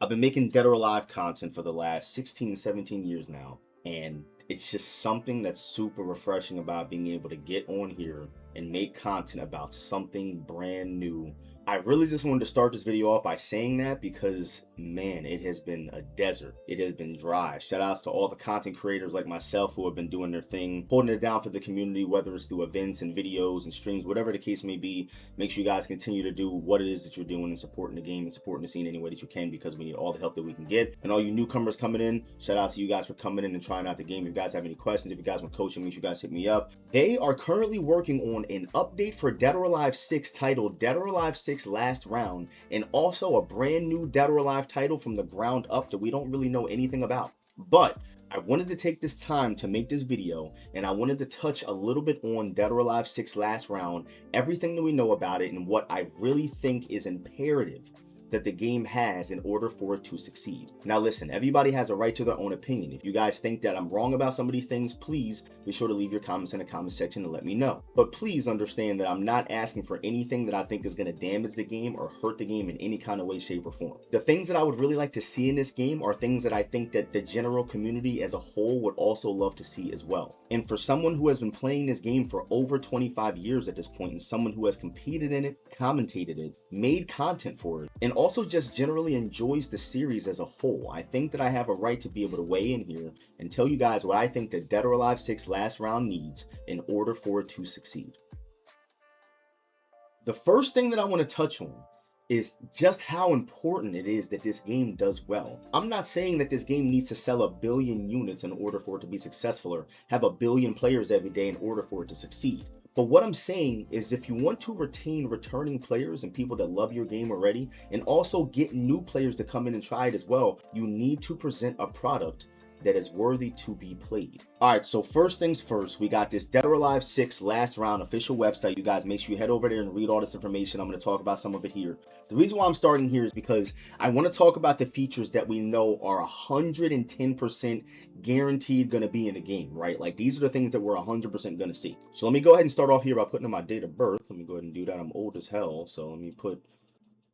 I've been making Dead or Alive content for the last 16, 17 years now, and it's just something that's super refreshing about being able to get on here and make content about something brand new. I really just wanted to start this video off by saying that because, man, it has been a desert. It has been dry. Shout outs to all the content creators like myself who have been doing their thing, holding it down for the community, whether it's through events and videos and streams, whatever the case may be. Make sure you guys continue to do what it is that you're doing and supporting the game and supporting the scene any way that you can, because we need all the help that we can get. And all you newcomers coming in, shout out to you guys for coming in and trying out the game. If you guys have any questions, if you guys want coaching, make sure you guys hit me up. They are currently working on an update for Dead or Alive 6 titled Dead or Alive 6 Last Round, and also a brand new Dead or Alive title from the ground up that we don't really know anything about. But I wanted to take this time to make this video, and I wanted to touch a little bit on Dead or Alive 6 Last Round, everything that we know about it, and what I really think is imperative that the game has in order for it to succeed. Now listen, everybody has a right to their own opinion. If you guys think that I'm wrong about some of these things, please be sure to leave your comments in the comment section and let me know. But please understand that I'm not asking for anything that I think is going to damage the game or hurt the game in any kind of way, shape, or form. The things that I would really like to see in this game are things that I think that the general community as a whole would also love to see as well. And for someone who has been playing this game for over 25 years at this point, and someone who has competed in it, commentated it, made content for it, and also just generally enjoys the series as a whole, I think that I have a right to be able to weigh in here and tell you guys what I think that Dead or Alive 6 Last Round needs in order for it to succeed. The first thing that I want to touch on is just how important it is that this game does well. I'm not saying that this game needs to sell 1 billion units in order for it to be successful, or have 1 billion players every day in order for it to succeed. But what I'm saying is, if you want to retain returning players and people that love your game already, and also get new players to come in and try it as well, you need to present a product that is worthy to be played. Alright, so first things first, we got this Dead or Alive 6 Last Round official website. You guys make sure you head over there and read all this information. I'm going to talk about some of it here. The reason why I'm starting here is because I want to talk about the features that we know are 110% guaranteed going to be in the game, right? Like, these are the things that we're 100% going to see. So let me go ahead and start off here by putting in my date of birth. Let me go ahead and do that. I'm old as hell, so let me put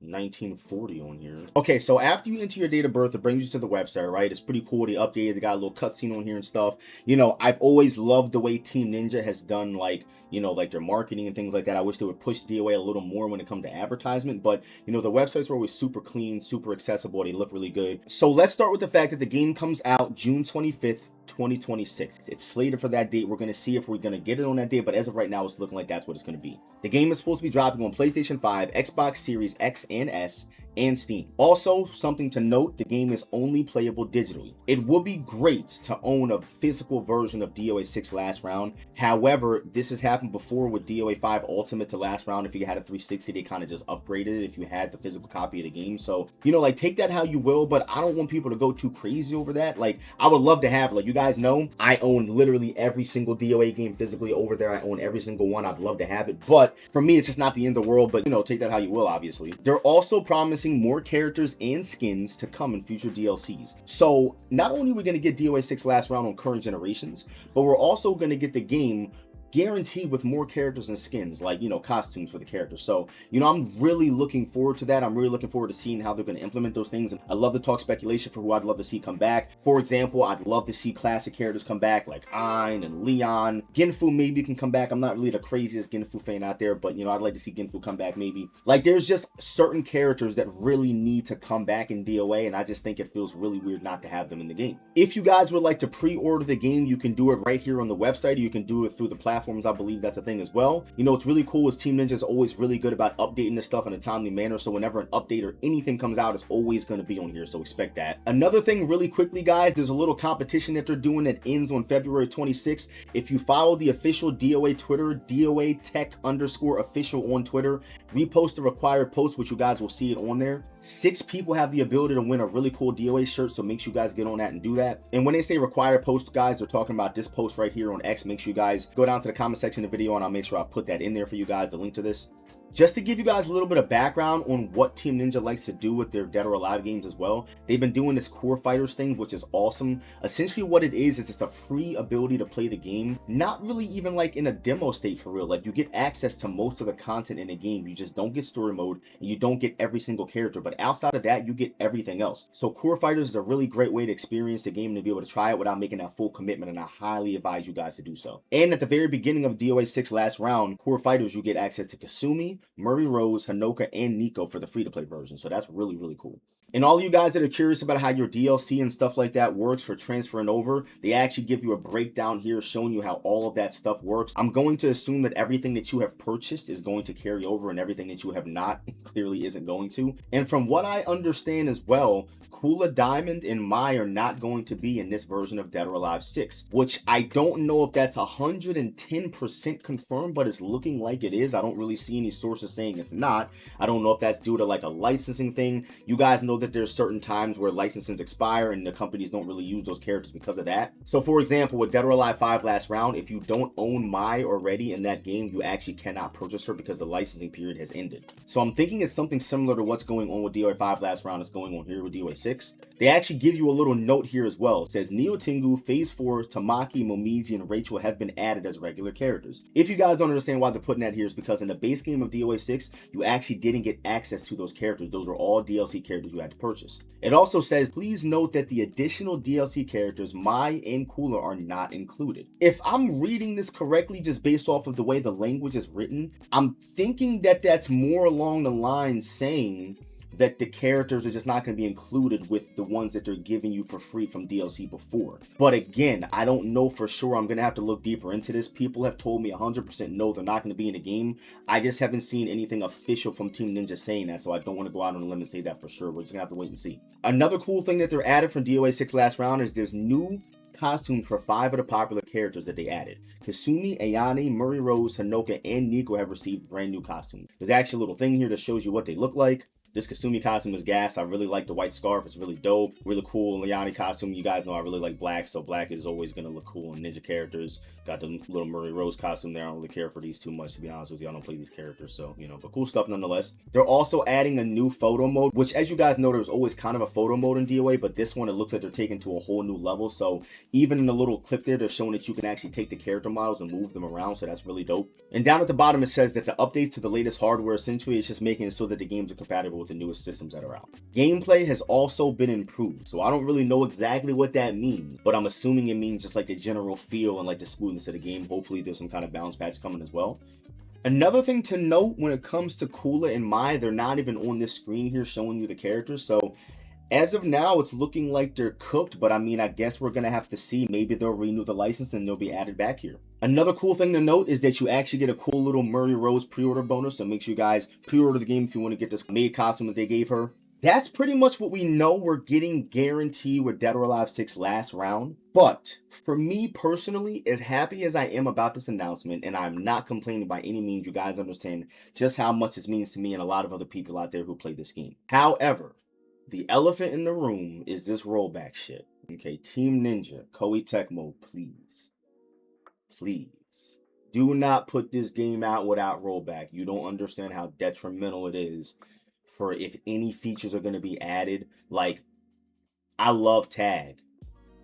1940 on here. Okay, so after you enter your date of birth, it brings you to the website, right? It's pretty cool. They updated, they got a little cutscene on here and stuff. You know, I've always loved the way Team Ninja has done, like, you know, like their marketing and things like that. I wish they would push DOA a little more when it comes to advertisement, but you know, the websites are always super clean, super accessible. They look really good. So let's start with the fact that the game comes out June 25th, 2026. It's slated for that date. We're going to see if we're going to get it on that date, but as of right now, it's looking like that's what it's going to be. The game is supposed to be dropping on PlayStation 5, Xbox Series X and S, and Steam. Also, something to note, the game is only playable digitally. It would be great to own a physical version of DOA 6 Last Round. However, this has happened before with DOA 5 Ultimate to Last Round. If you had a 360, they kind of just upgraded it if you had the physical copy of the game. So, you know, like, take that how you will, but I don't want people to go too crazy over that. Like, I would love to have, like, you guys know, I own literally every single DOA game physically over there. I own every single one. I'd love to have it, but for me, it's just not the end of the world. But, you know, take that how you will, obviously. They're also promising more characters and skins to come in future DLCs. So not only are we going to get DOA 6 Last Round on current generations, but we're also going to get the game guaranteed with more characters and skins, like, you know, costumes for the characters. So, you know, I'm really looking forward to that. I'm really looking forward to seeing how they're going to implement those things. And I love to talk speculation for who I'd love to see come back. For example, I'd love to see classic characters come back, like Ayn and Leon. Ginfu maybe can come back. I'm not really the craziest Ginfu fan out there, but, you know, I'd like to see Ginfu come back maybe. Like, there's just certain characters that really need to come back in DOA, and I just think it feels really weird not to have them in the game. If you guys would like to pre-order the game, you can do it right here on the website, or you can do it through the platforms. I believe that's a thing as well. You know, what's really cool is Team Ninja is always really good about updating this stuff in a timely manner. So whenever an update or anything comes out, it's always going to be on here. So expect that. Another thing really quickly, guys, there's a little competition that they're doing that ends on February 26th. If you follow the official DOA Twitter, DOA Tech_official on Twitter, repost the required post, which you guys will see it on there. 6 people have the ability to win a really cool DOA shirt, so make sure you guys get on that and do that. And when they say required post, guys, they're talking about this post right here on X. Make sure you guys go down to the comment section of the video, and I'll make sure I put that in there for you guys, the link to this. Just to give you guys a little bit of background on what Team Ninja likes to do with their Dead or Alive games as well, they've been doing this Core Fighters thing, which is awesome. Essentially what it is it's a free ability to play the game, not really even like in a demo state for real. Like you get access to most of the content in the game, you just don't get story mode and you don't get every single character, but outside of that you get everything else. So Core Fighters is a really great way to experience the game and to be able to try it without making that full commitment, and I highly advise you guys to do so. And at the very beginning of DOA 6 last round, Core Fighters, you get access to Kasumi, EmeryReigns, Hanoka, and Nico for the free-to-play version, so that's really, really cool. And all you guys that are curious about how your DLC and stuff like that works for transferring over, they actually give you a breakdown here showing you how all of that stuff works. I'm going to assume that everything that you have purchased is going to carry over and everything that you have not clearly isn't going to. And from what I understand as well, Kula Diamond and Mai are not going to be in this version of Dead or Alive 6, which I don't know if that's 110% confirmed, but it's looking like it is. I don't really see any sources saying it's not. I don't know if that's due to like a licensing thing. You guys know that there's certain times where licenses expire and the companies don't really use those characters because of that. So for example, with Dead or Alive 5 last round, if you don't own Mai already in that game, you actually cannot purchase her because the licensing period has ended. So I'm thinking it's something similar to what's going on with DOA 5 last round is going on here with DOA 6. They actually give you a little note here as well. It says Neo Tengu, Phase 4, Tamaki, Momiji, and Rachel have been added as regular characters. If you guys don't understand why they're putting that here, is because in the base game of DOA 6, you actually didn't get access to those characters. Those were all DLC characters you had to purchase. It also says, please note that the additional DLC characters, Mai and Kula, are not included. If I'm reading this correctly, just based off of the way the language is written, I'm thinking that that's more along the lines saying that the characters are just not going to be included with the ones that they're giving you for free from DLC before. But again, I don't know for sure. I'm going to have to look deeper into this. People have told me 100% no, they're not going to be in the game. I just haven't seen anything official from Team Ninja saying that, so I don't want to go out on a limb and say that for sure. We're just going to have to wait and see. Another cool thing that they're added from DOA 6 last round is there's new costumes for 5 of the popular characters that they added. Kasumi, Ayane, EmeryReigns, Hanoka, and Nico have received brand new costumes. There's actually a little thing here that shows you what they look like. This Kasumi costume is gas. I really like the white scarf. It's really dope. Really cool. Liani costume. You guys know I really like black, so black is always going to look cool in ninja characters. Got the little EmeryReigns costume there. I don't really care for these too much, to be honest with you. I don't play these characters, so, you know, but cool stuff nonetheless. They're also adding a new photo mode, which, as you guys know, there was always kind of a photo mode in DOA, but this one, it looks like they're taking to a whole new level. So even in the little clip there, they're showing that you can actually take the character models and move them around, so that's really dope. And down at the bottom, it says that the updates to the latest hardware, essentially, it's just making it so that the games are compatible with the newest systems that are out. Gameplay has also been improved, so I don't really know exactly what that means, but I'm assuming it means just like the general feel and like the smoothness of the game. Hopefully there's some kind of balance patch coming as well. Another thing to note when it comes to Kula and Mai, they're not even on this screen here showing you the characters, so as of now, it's looking like they're cooked, but I mean, I guess we're going to have to see. Maybe they'll renew the license and they'll be added back here. Another cool thing to note is that you actually get a cool little EmeryReigns pre-order bonus, so make sure you guys pre-order the game if you want to get this maid costume that they gave her. That's pretty much what we know we're getting guaranteed with Dead or Alive 6 last round. But for me personally, as happy as I am about this announcement, and I'm not complaining by any means, you guys understand just how much this means to me and a lot of other people out there who play this game. However, the elephant in the room is this rollback shit. Okay, Team Ninja, Koei Tecmo, please. Please. Do not put this game out without rollback. You don't understand how detrimental it is for if any features are going to be added. Like, I love tag.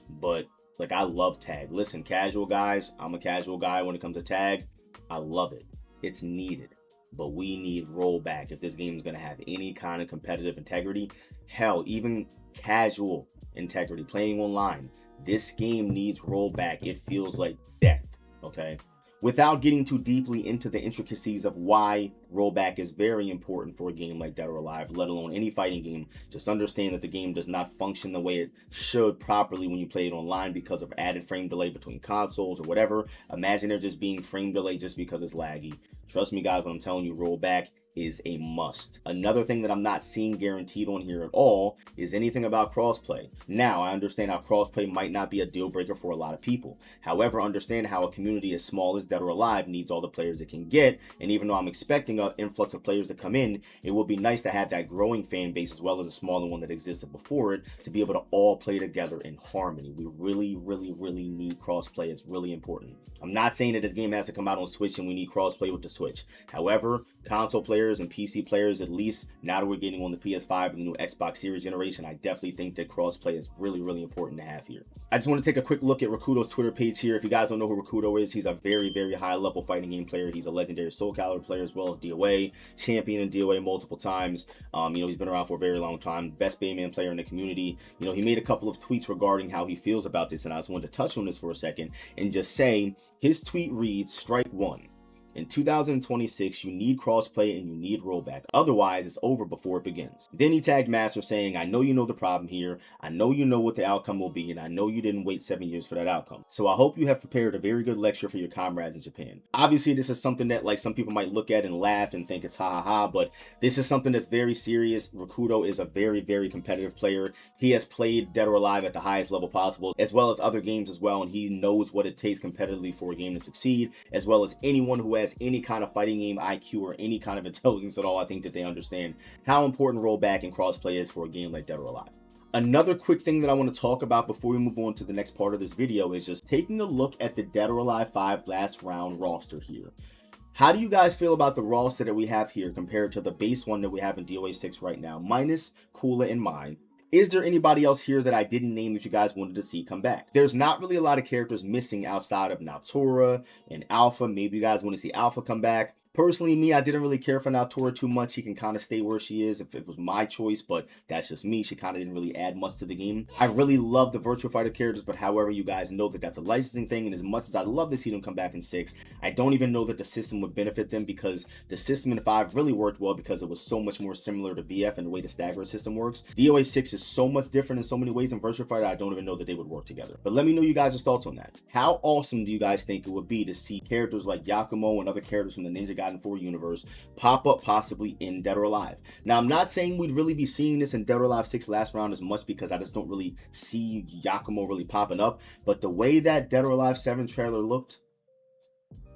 But, like, I love tag. Listen, casual guys, I'm a casual guy when it comes to tag. I love it. It's needed. But we need rollback if this game is going to have any kind of competitive integrity. Hell, even casual integrity, playing online. This game needs rollback. It feels like death, okay? Without getting too deeply into the intricacies of why rollback is very important for a game like Dead or Alive, let alone any fighting game, just understand that the game does not function the way it should properly when you play it online because of added frame delay between consoles or whatever. Imagine there just being frame delay just because it's laggy. Trust me, guys, when I'm telling you, rollback is a must. Another thing that I'm not seeing guaranteed on here at all is anything about crossplay. Now, I understand how crossplay might not be a deal breaker for a lot of people. However, understand how a community as small as Dead or Alive needs all the players it can get, and even though I'm expecting an influx of players to come in, it would be nice to have that growing fan base as well as a smaller one that existed before it to be able to all play together in harmony. We really, really, really need crossplay. It's really important. I'm not saying that this game has to come out on Switch and we need crossplay with the Switch. However, console players and PC players, at least now that we're getting on the PS5 and the new Xbox Series generation, I definitely think that crossplay is really, really important to have here. I just want to take a quick look at Rakudo's Twitter page here. If you guys don't know who Rakudo is, he's a very, very high level fighting game player. He's a legendary Soul Calibur player as well as DOA, champion in DOA multiple times. He's been around for a very long time, best Bayman player in the community. He made a couple of tweets regarding how he feels about this, and I just wanted to touch on this for a second and just say his tweet reads, "Strike one. In 2026, you need crossplay and you need rollback. Otherwise, it's over before it begins." Then he tagged Master saying, "I know you know the problem here. I know you know what the outcome will be, and I know you didn't wait 7 years for that outcome. So I hope you have prepared a very good lecture for your comrades in Japan." Obviously, this is something that some people might look at and laugh and think it's ha ha ha, but this is something that's very serious. Rakudo is a very, very competitive player. He has played Dead or Alive at the highest level possible, as well as other games as well, and he knows what it takes competitively for a game to succeed, as well as anyone who has any kind of fighting game IQ or any kind of intelligence at all. I think that they understand how important rollback and crossplay is for a game like Dead or Alive. Another quick thing that I want to talk about before we move on to the next part of this video is just taking a look at the Dead or Alive 5 last round roster here. How do you guys feel about the roster that we have here compared to the base one that we have in DOA 6 right now, minus Kula and mine? Is there anybody else here that I didn't name that you guys wanted to see come back? There's not really a lot of characters missing outside of Naotora and Alpha. Maybe you guys want to see Alpha come back. Personally, me, I didn't really care for Naotora too much. She can kind of stay where she is if it was my choice, but that's just me. She kind of didn't really add much to the game. I really love the Virtua Fighter characters, but however, you guys know that that's a licensing thing, and as much as I'd love to see them come back in 6, I don't even know that the system would benefit them, because the system in 5 really worked well because it was so much more similar to VF and the way the stagger system works. DOA 6 is so much different in so many ways in Virtua Fighter, I don't even know that they would work together. But let me know you guys' thoughts on that. How awesome do you guys think it would be to see characters like Yakumo and other characters from the Ninja Gaiden 4 universe pop up possibly in Dead or Alive? Now, I'm not saying we'd really be seeing this in Dead or Alive 6 last round as much, because I just don't really see Yakumo really popping up, but the way that Dead or Alive 7 trailer looked,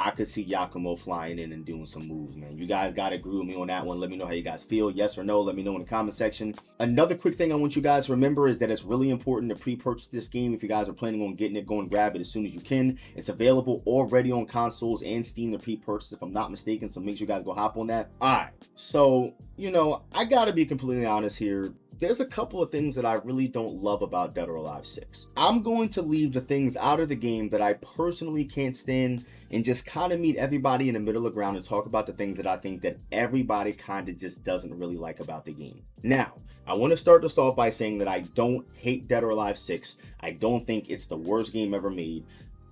I could see Yakumo flying in and doing some moves, man. You guys got to agree with me on that one. Let me know how you guys feel. Yes or no, let me know in the comment section. Another quick thing I want you guys to remember is that it's really important to pre-purchase this game. If you guys are planning on getting it, go and grab it as soon as you can. It's available already on consoles and Steam to pre-purchase, if I'm not mistaken, so make sure you guys go hop on that. Alright, so, I got to be completely honest here. There's a couple of things that I really don't love about Dead or Alive 6. I'm going to leave the things out of the game that I personally can't stand and just kind of meet everybody in the middle of the ground and talk about the things that I think that everybody kind of just doesn't really like about the game. Now, I want to start this off by saying that I don't hate Dead or Alive 6. I don't think it's the worst game ever made.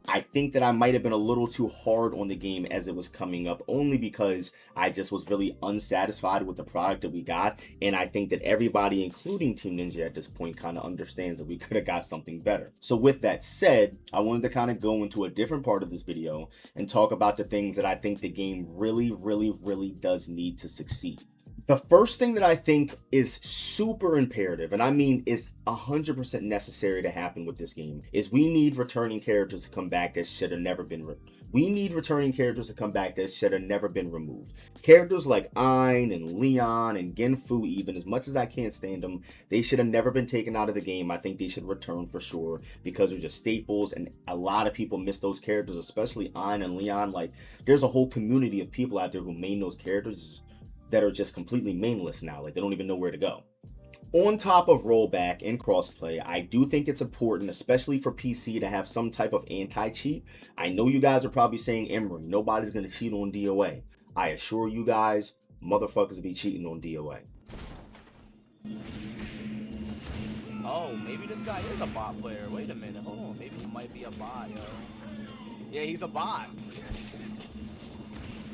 I think that I might have been a little too hard on the game as it was coming up, only because I just was really unsatisfied with the product that we got, and I think that everybody, including Team Ninja at this point, kind of understands that we could have got something better. So with that said, I wanted to kind of go into a different part of this video and talk about the things that I think the game really, really, really does need to succeed. The first thing that I think is super imperative, and I mean is 100% necessary to happen with this game, is we need returning characters to come back that should have never been removed. Characters like Ain and Leon and Genfu, even as much as I can't stand them, they should have never been taken out of the game. I think they should return for sure, because they're just staples, and a lot of people miss those characters, especially Ain and Leon. There's a whole community of people out there who main those characters that are just completely mainless now. They don't even know where to go. On top of rollback and crossplay, I do think it's important, especially for PC, to have some type of anti-cheat. I know you guys are probably saying, Emery, nobody's going to cheat on DOA. I assure you guys, motherfuckers be cheating on DOA. Oh, maybe this guy is a bot player. Wait a minute, hold on. Maybe he might be a bot, yo. Yeah, he's a bot.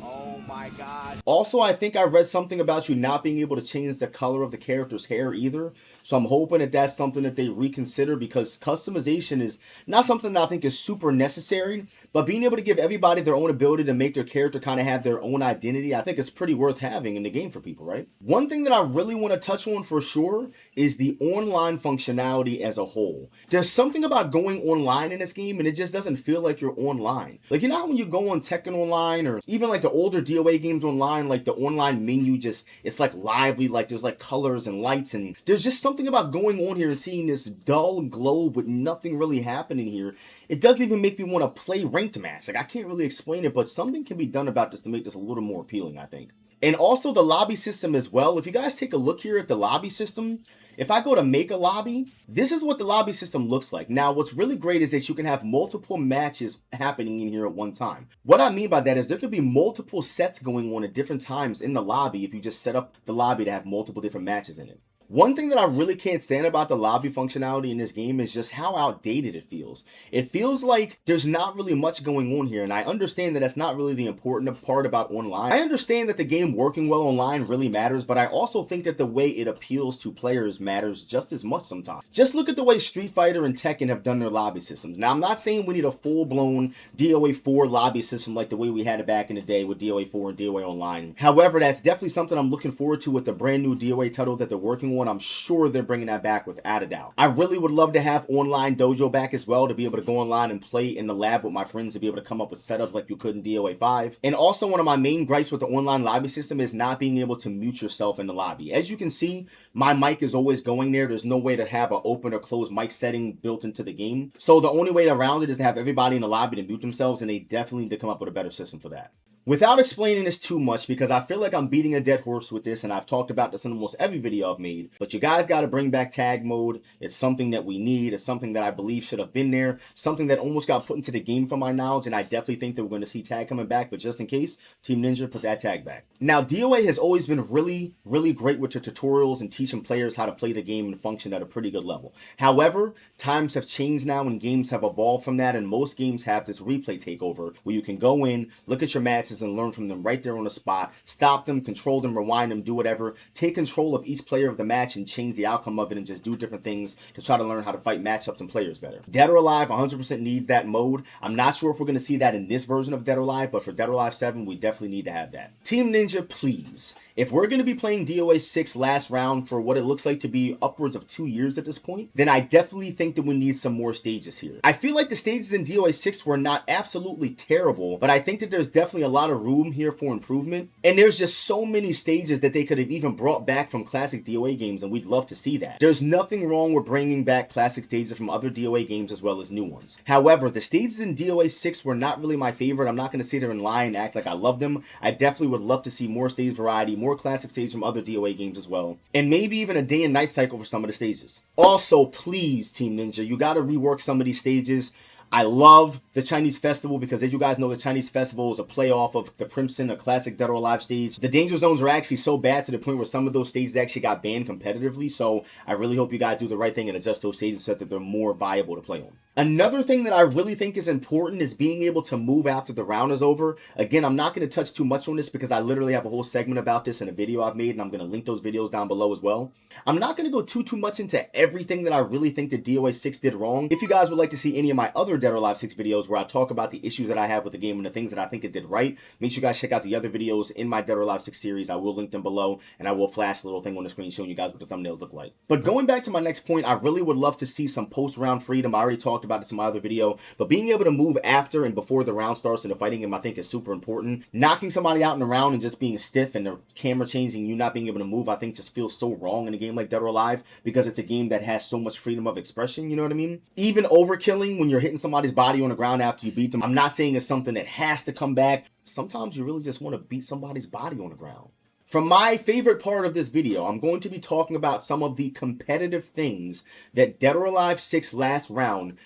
Oh my god. Also, I think I read something about you not being able to change the color of the character's hair either. So I'm hoping that that's something that they reconsider, because customization is not something that I think is super necessary. But being able to give everybody their own ability to make their character kind of have their own identity, I think is pretty worth having in the game for people, right? One thing that I really want to touch on for sure is the online functionality as a whole. There's something about going online in this game, and it just doesn't feel like you're online. You know how when you go on Tekken Online, or even the older DOA games online, the online menu it's lively, there's colors and lights, and there's just something about going on here and seeing this dull globe with nothing really happening here. It doesn't even make me want to play ranked match. I can't really explain it, but something can be done about this to make this a little more appealing, I think. And also the lobby system as well. If you guys take a look here at the lobby system, if I go to make a lobby, this is what the lobby system looks like. Now, what's really great is that you can have multiple matches happening in here at one time. What I mean by that is there could be multiple sets going on at different times in the lobby if you just set up the lobby to have multiple different matches in it. One thing that I really can't stand about the lobby functionality in this game is just how outdated it feels. It feels like there's not really much going on here, and I understand that that's not really the important part about online. I understand that the game working well online really matters, but I also think that the way it appeals to players matters just as much sometimes. Just look at the way Street Fighter and Tekken have done their lobby systems. Now, I'm not saying we need a full-blown DOA 4 lobby system like the way we had it back in the day with DOA 4 and DOA Online. However, that's definitely something I'm looking forward to with the brand new DOA title that they're working on. I'm sure they're bringing that back without a doubt. I really would love to have online dojo back as well, to be able to go online and play in the lab with my friends, to be able to come up with setups like you could in DOA 5. And also, one of my main gripes with the online lobby system is not being able to mute yourself in the lobby. As you can see, my mic is always going there. There's no way to have an open or closed mic setting built into the game. So the only way around it is to have everybody in the lobby to mute themselves, and they definitely need to come up with a better system for that. Without explaining this too much, because I feel like I'm beating a dead horse with this, and I've talked about this in almost every video I've made, but you guys got to bring back tag mode. It's something that we need. It's something that I believe should have been there. Something that almost got put into the game from my knowledge, and I definitely think that we're going to see tag coming back, but just in case, Team Ninja, put that tag back. Now, DOA has always been really, really great with their tutorials and teaching players how to play the game and function at a pretty good level. However, times have changed now, and games have evolved from that, and most games have this replay takeover, where you can go in, look at your matches, and learn from them right there on the spot, stop them, control them, rewind them, do whatever, take control of each player of the match and change the outcome of it, and just do different things to try to learn how to fight matchups and players better. Dead or Alive 100% needs that mode. I'm not sure if we're going to see that in this version of Dead or Alive, but for Dead or Alive 7, we definitely need to have that. Team Ninja, please. If we're going to be playing DOA 6 last round for what it looks like to be upwards of 2 years at this point, then I definitely think that we need some more stages here. I feel like the stages in DOA 6 were not absolutely terrible, but I think that there's definitely a lot of room here for improvement. And there's just so many stages that they could have even brought back from classic DOA games, and we'd love to see that. There's nothing wrong with bringing back classic stages from other DOA games as well as new ones. However, the stages in DOA 6 were not really my favorite. I'm not going to sit there and lie and act like I love them. I definitely would love to see more stage variety, more classic stages from other DOA games as well, and maybe even a day and night cycle for some of the stages. Also, please, Team Ninja, you got to rework some of these stages. I love the Chinese Festival because, as you guys know, the Chinese Festival is a play off of the Crimson, a classic Dead or Alive stage. The danger zones are actually so bad to the point where some of those stages actually got banned competitively, so I really hope you guys do the right thing and adjust those stages so that they're more viable to play on. Another thing that I really think is important is being able to move after the round is over. Again, I'm not going to touch too much on this because I literally have a whole segment about this in a video I've made, and I'm going to link those videos down below as well. I'm not going to go too much into everything that I really think that DOA 6 did wrong. If you guys would like to see any of my other Dead or Alive 6 videos where I talk about the issues that I have with the game and the things that I think it did right, make sure you guys check out the other videos in my Dead or Alive 6 series. I will link them below, and I will flash a little thing on the screen showing you guys what the thumbnails look like. But going back to my next point, I really would love to see some post-round freedom. I already talked about this in my other video, but being able to move after and before the round starts in the fighting game, I think is super important. Knocking somebody out in the round and just being stiff and the camera changing, you not being able to move, I think just feels so wrong in a game like Dead or Alive because it's a game that has so much freedom of expression, you know what I mean? Even overkilling when you're hitting somebody's body on the ground after you beat them, I'm not saying it's something that has to come back. Sometimes you really just want to beat somebody's body on the ground. From my favorite part of this video, I'm going to be talking about some of the competitive things that Dead or Alive 6 last round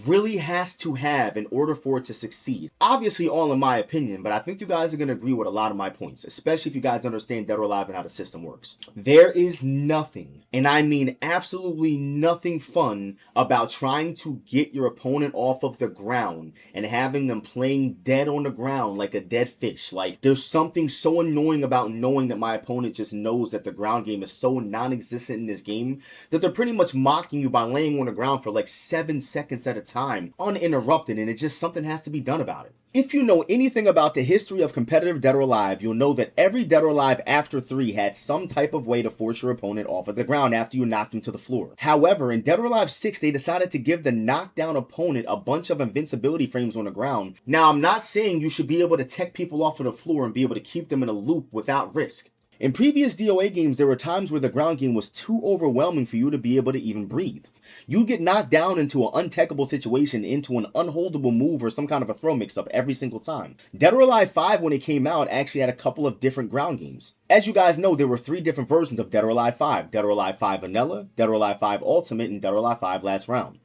really has to have in order for it to succeed. Obviously, all in my opinion, but I think you guys are going to agree with a lot of my points, especially if you guys understand Dead or Alive and how the system works. There is nothing, and I mean absolutely nothing fun about trying to get your opponent off of the ground and having them playing dead on the ground like a dead fish. Like, there's something so annoying about knowing that my opponent just knows that the ground game is so non-existent in this game that they're pretty much mocking you by laying on the ground for like 7 seconds at a time, uninterrupted, and it just something has to be done about it. If you know anything about the history of competitive Dead or Alive, you'll know that every Dead or Alive after 3 had some type of way to force your opponent off of the ground after you knocked him to the floor. However, in Dead or Alive 6, they decided to give the knockdown opponent a bunch of invincibility frames on the ground. Now, I'm not saying you should be able to tech people off of the floor and be able to keep them in a loop without risk. In previous DOA games, there were times where the ground game was too overwhelming for you to be able to even breathe. You'd get knocked down into an untechable situation, into an unholdable move or some kind of a throw mix-up every single time. Dead or Alive 5, when it came out, actually had a couple of different ground games. As you guys know, there were 3 different versions of Dead or Alive 5. Dead or Alive 5 Vanilla, Dead or Alive 5 Ultimate, and Dead or Alive 5 Last Round.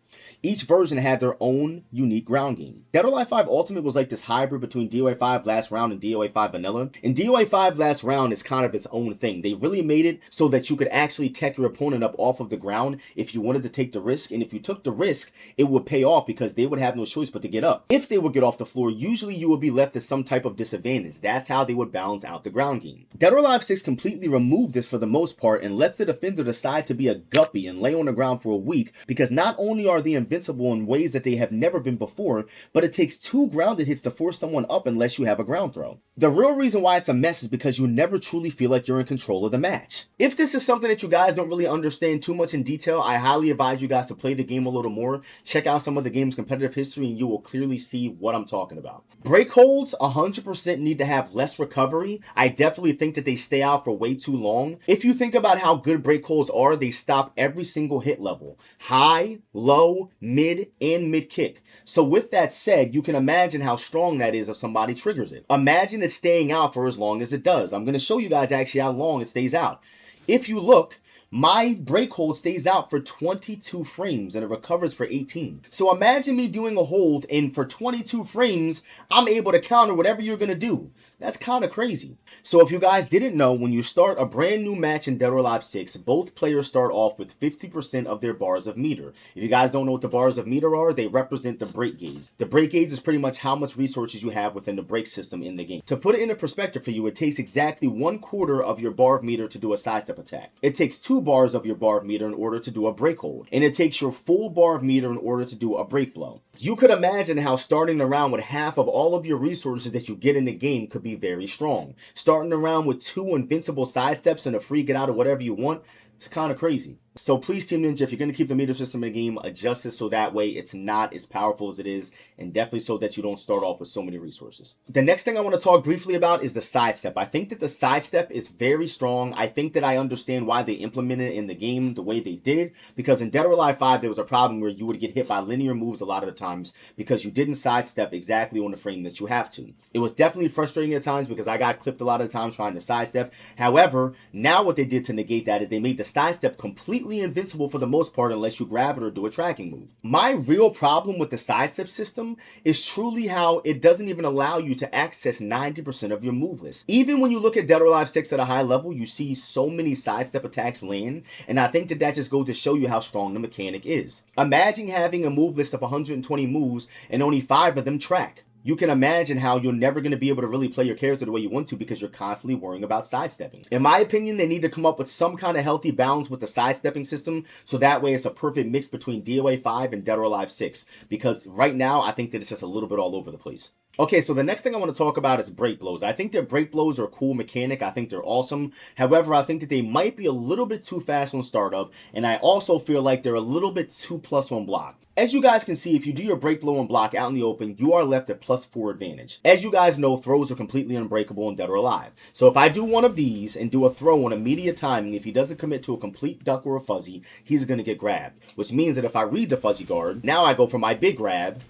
Each version had their own unique ground game. Dead or Alive 5 Ultimate was like this hybrid between DOA 5 Last Round and DOA 5 Vanilla. And DOA 5 Last Round is kind of its own thing. They really made it so that you could actually tech your opponent up off of the ground if you wanted to take the risk. And if you took the risk, it would pay off because they would have no choice but to get up. If they would get off the floor, usually you would be left at some type of disadvantage. That's how they would balance out the ground game. Dead or Alive 6 completely removed this for the most part and lets the defender decide to be a guppy and lay on the ground for a week, because not only are they invincible in ways that they have never been before, but it takes 2 grounded hits to force someone up unless you have a ground throw. The real reason why it's a mess is because you never truly feel like you're in control of the match. If this is something that you guys don't really understand too much in detail, I highly advise you guys to play the game a little more, check out some of the game's competitive history, and you will clearly see what I'm talking about. Break holds 100% need to have less recovery. I definitely think that they stay out for way too long. If you think about how good break holds are, they stop every single hit level. High, low, mid, and mid kick. So with that said, you can imagine how strong that is if somebody triggers it. Imagine it staying out for as long as it does. I'm going to show you guys actually how long it stays out. If you look, my break hold stays out for 22 frames and it recovers for 18. So imagine me doing a hold and for 22 frames, I'm able to counter whatever you're going to do. That's kind of crazy. So if you guys didn't know, when you start a brand new match in Dead or Alive 6, both players start off with 50% of their bars of meter. If you guys don't know what the bars of meter are, they represent the break gauge. The break gauge is pretty much how much resources you have within the break system in the game. To put it into perspective for you, it takes exactly 1/4 of your bar of meter to do a sidestep attack. It takes 2 bars of your bar of meter in order to do a break hold. And it takes your full bar of meter in order to do a break blow. You could imagine how starting the round with half of all of your resources that you get in the game could be very strong. Starting the round with 2 invincible sidesteps and a free get out of whatever you want, it's kind of crazy. So please, Team Ninja, if you're going to keep the meter system in the game, adjust it so that way it's not as powerful as it is, and definitely so that you don't start off with so many resources. The next thing I want to talk briefly about is the sidestep. I think that the sidestep is very strong. I think that I understand why they implemented it in the game the way they did, because in Dead or Alive 5, there was a problem where you would get hit by linear moves a lot of the times because you didn't sidestep exactly on the frame that you have to. It was definitely frustrating at times because I got clipped a lot of times trying to sidestep. However, now what they did to negate that is they made the sidestep completely invincible for the most part unless you grab it or do a tracking move. My real problem with the sidestep system is truly how it doesn't even allow you to access 90% of your move list. Even when you look at Dead or Alive 6 at a high level, you see so many sidestep attacks land, and I think that that just goes to show you how strong the mechanic is. Imagine having a move list of 120 moves and only 5 of them track. You can imagine how you're never going to be able to really play your character the way you want to because you're constantly worrying about sidestepping. In my opinion, they need to come up with some kind of healthy balance with the sidestepping system so that way it's a perfect mix between DOA 5 and Dead or Alive 6, because right now I think that it's just a little bit all over the place. Okay, so the next thing I want to talk about is break blows. I think that break blows are a cool mechanic. I think they're awesome. However, I think that they might be a little bit too fast on startup, and I also feel like they're a little bit too plus on block. As you guys can see, if you do your break blow and block out in the open, you are left at +4 advantage. As you guys know, throws are completely unbreakable in Dead or Alive. So if I do one of these and do a throw on immediate timing, if he doesn't commit to a complete duck or a fuzzy, he's going to get grabbed. Which means that if I read the fuzzy guard, now I go for my big grab,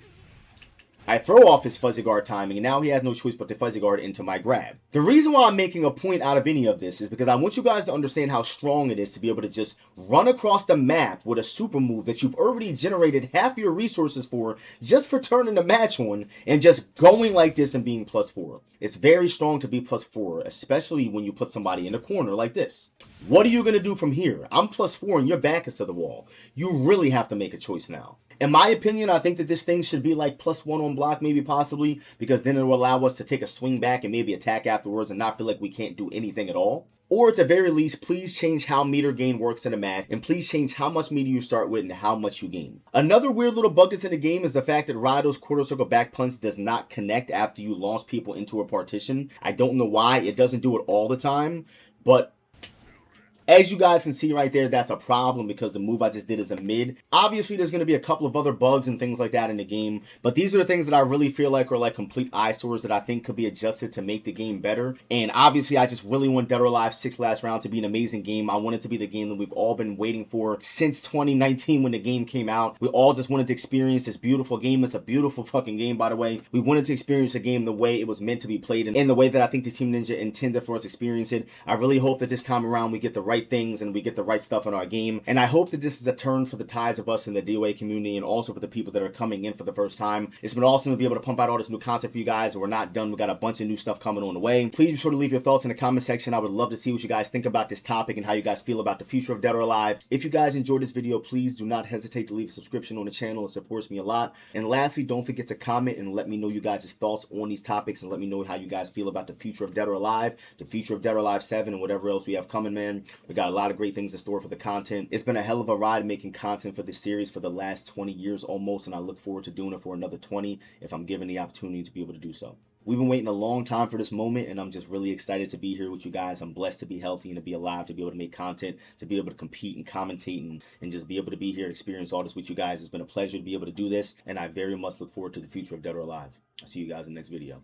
I throw off his fuzzy guard timing, and now he has no choice but to fuzzy guard into my grab. The reason why I'm making a point out of any of this is because I want you guys to understand how strong it is to be able to just run across the map with a super move that you've already generated half your resources for just for turning the match on and just going like this and being +4. It's very strong to be +4, especially when you put somebody in a corner like this. What are you going to do from here? I'm +4 and your back is to the wall. You really have to make a choice now. In my opinion, I think that this thing should be like +1 on block, maybe possibly, because then it will allow us to take a swing back and maybe attack afterwards and not feel like we can't do anything at all. Or at the very least, please change how meter gain works in a match, and please change how much meter you start with and how much you gain. Another weird little bug that's in the game is the fact that Raido's quarter circle back punch does not connect after you launch people into a partition. I don't know why. It doesn't do it all the time, but As you guys can see right there, that's a problem because the move I just did is a mid. Obviously, there's going to be a couple of other bugs and things like that in the game, but these are the things that I really feel like are like complete eyesores that I think could be adjusted to make the game better. And obviously, I just really want Dead or Alive 6 Last Round to be an amazing game. I want it to be the game that we've all been waiting for since 2019 when the game came out. We all just wanted to experience this beautiful game. It's a beautiful fucking game, by the way. We wanted to experience a game the way it was meant to be played and the way that I think the Team Ninja intended for us to experience it. I really hope that this time around we get the right things and we get the right stuff in our game. And I hope that this is a turn for the tides of us in the DOA community and also for the people that are coming in for the first time. It's been awesome to be able to pump out all this new content for you guys, and we're not done. We got a bunch of new stuff coming on the way. Please be sure to leave your thoughts in the comment section. I would love to see what you guys think about this topic and how you guys feel about the future of Dead or Alive. If you guys enjoyed this video, please do not hesitate to leave a subscription on the channel. It supports me a lot. And lastly, don't forget to comment and let me know you guys' thoughts on these topics and let me know how you guys feel about the future of Dead or Alive, the future of Dead or Alive 7, and whatever else we have coming, man. We got a lot of great things in store for the content. It's been a hell of a ride making content for this series for the last 20 years almost, and I look forward to doing it for another 20 if I'm given the opportunity to be able to do so. We've been waiting a long time for this moment, and I'm just really excited to be here with you guys. I'm blessed to be healthy and to be alive, to be able to make content, to be able to compete and commentate and just be able to be here and experience all this with you guys. It's been a pleasure to be able to do this, and I very much look forward to the future of Dead or Alive. I'll see you guys in the next video.